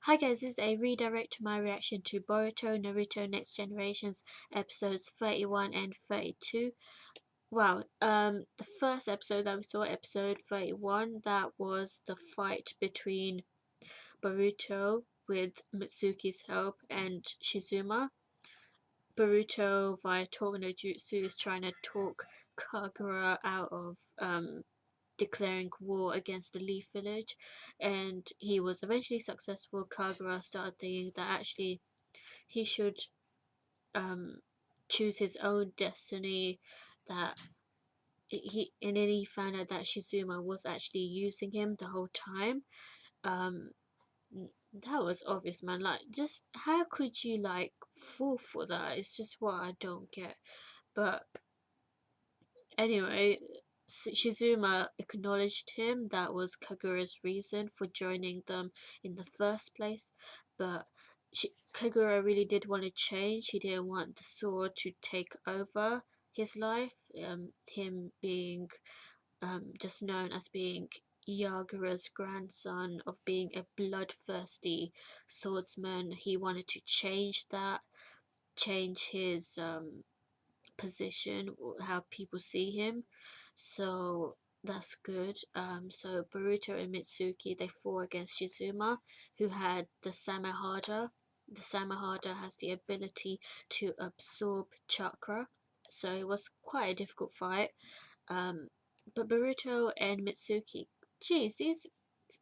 Hi guys, this is a redirect to my reaction to Boruto Naruto Next Generations episodes 31 and 32. Wow, the first episode that we saw, episode 31, that was the fight between Boruto with Mitsuki's help and Shizuma. Boruto via talk no jutsu is trying to talk Kagura out of declaring war against the Leaf Village, and he was eventually successful. Kagura started thinking that actually he should um, choose his own destiny. That and then he found out that Shizuma was actually using him the whole time. Um, that was obvious, man. Like, just how could you like fall for that? It's just what I don't get. But anyway, Shizuma acknowledged him. That was Kagura's reason for joining them in the first place. But Kagura really did want to change. He didn't want the sword to take over his life. Him being just known as being Yagura's grandson, of being a bloodthirsty swordsman. He wanted to change that, change his position, how people see him. So that's good. So Boruto and Mitsuki, they fought against Shizuma, who had the Samehada. The Samehada has the ability to absorb chakra, so it was quite a difficult fight. Um, but Boruto and Mitsuki, geez,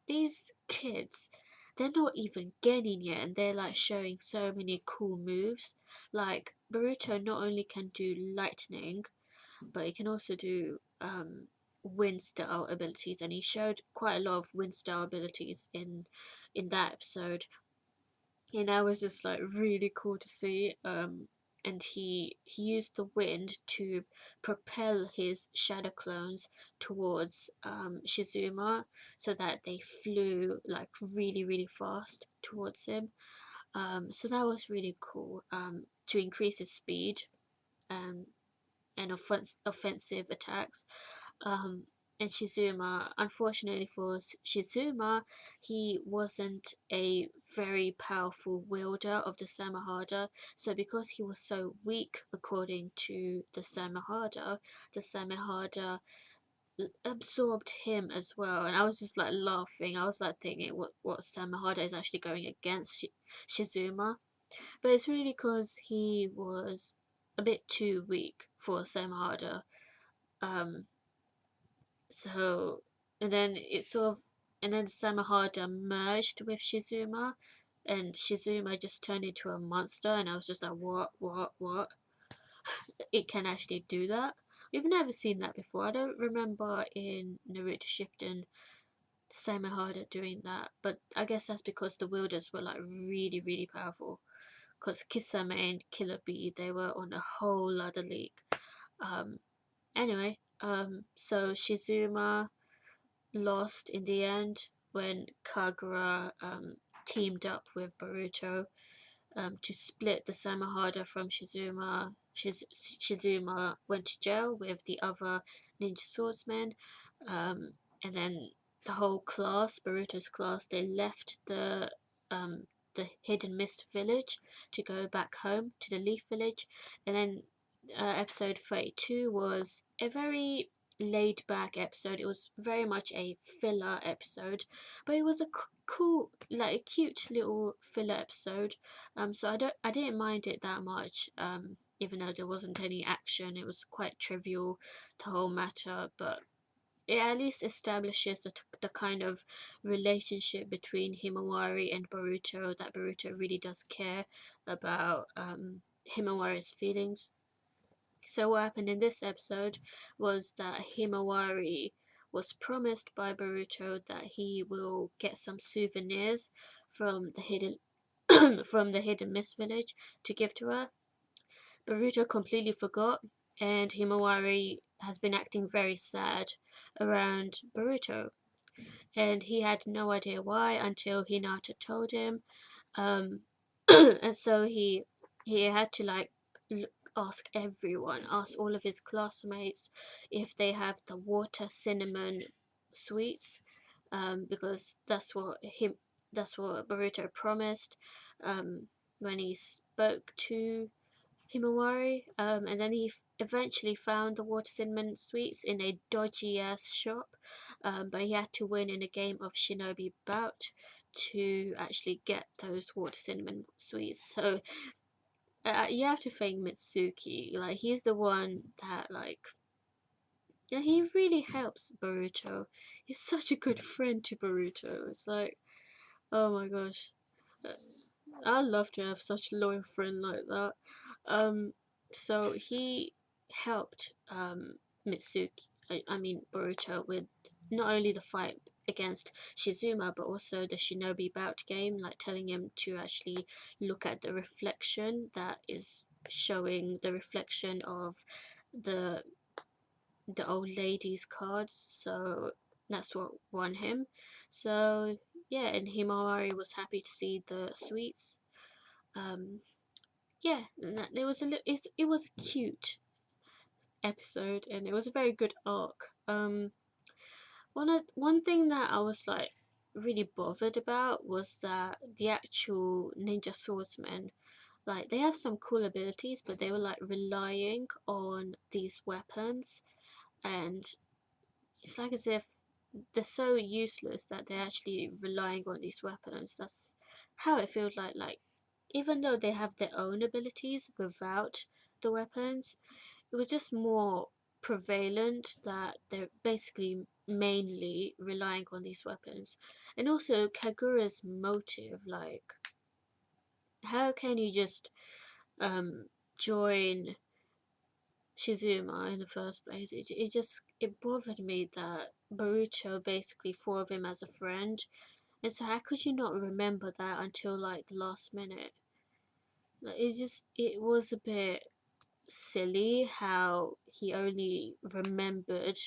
these kids, they're not even getting yet, and they're like showing so many cool moves. Like Boruto not only can do lightning, but he can also do wind style abilities, and he showed quite a lot of wind style abilities in that episode, and that was just like really cool to see. And he used the wind to propel his shadow clones towards Shizuma, so that they flew like really fast towards him. So that was really cool. To increase his speed. Um, and offensive attacks. Um, and Shizuma, unfortunately for Shizuma, he wasn't a very powerful wielder of the Samehada. So because he was so weak, according to the Samehada absorbed him as well. And I was just like laughing. I was like thinking what Samehada is actually going against Shizuma. But it's really because he was a bit too weak for Samehada. Um, so, and then it sort of, and then Samehada merged with Shizuma, and Shizuma just turned into a monster, and I was just like, what? It can actually do that? We've never seen that before. I don't remember in Naruto Shippuden Samehada doing that, but I guess that's because the wielders were like really powerful. Because Kisame and Killer Bee, they were on a whole other league. Um, anyway, so Shizuma lost in the end when Kagura teamed up with Boruto to split the Samehada from Shizuma. Shizuma went to jail with the other Ninja Swordsmen, and then the whole class, Boruto's class, they left the Hidden Mist village to go back home to the Leaf village, and then episode 32 was a very laid back episode. It was very much a filler episode, but it was a cool, like a cute little filler episode. So I didn't mind it that much. Even though there wasn't any action, it was quite trivial, the whole matter. But it at least establishes the kind of relationship between Himawari and Boruto, that Boruto really does care about Himawari's feelings. So what happened in this episode was that Himawari was promised by Boruto that he will get some souvenirs from the hidden from the hidden mist village to give to her. Boruto completely forgot, and Himawari has been acting very sad around Boruto, and he had no idea why until Hinata told him. Um, and so he had to like ask everyone, ask all of his classmates if they have the water cinnamon sweets, because that's what that's what Boruto promised when he spoke to Himawari, and then he eventually found the water cinnamon sweets in a dodgy ass shop, but he had to win in a game of shinobi bout to actually get those water cinnamon sweets. So you have to thank Mitsuki. Like, he's the one that, like, yeah, he really helps Boruto. He's such a good friend to Boruto. It's like, oh my gosh. Uh, I'd love to have such a loyal friend like that. Um, so he helped Mitsuki, I mean Boruto, with not only the fight against Shizuma, but also the shinobi bout game, like telling him to actually look at the reflection that is showing the reflection of the old lady's cards. So that's what won him. So yeah, and Himawari was happy to see the sweets. Um, yeah, and it was it was a cute episode, and it was a very good arc. One thing that I was like really bothered about was that the actual Ninja Swordsmen, like, they have some cool abilities, but they were like relying on these weapons, and it's like as if they're so useless that they're actually relying on these weapons. That's how it feels like. Like, even though they have their own abilities without the weapons, it was just more prevalent that they're basically mainly relying on these weapons. And also Kagura's motive, like, how can you just join Shizuma in the first place? It just, it bothered me that Boruto basically thought of him as a friend, and so how could you not remember that until like the last minute? Like, it was a bit silly how he only remembered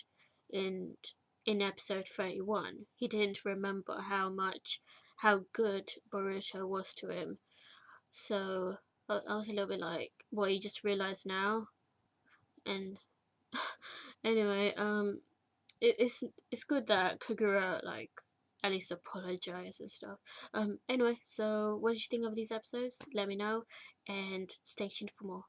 in episode 31. He didn't remember how good Boruto was to him. So I was a little bit like, what, you just realized now? And anyway, it's good that Kagura, like, at least apologized and stuff. Anyway, so what did you think of these episodes? Let me know, and stay tuned for more.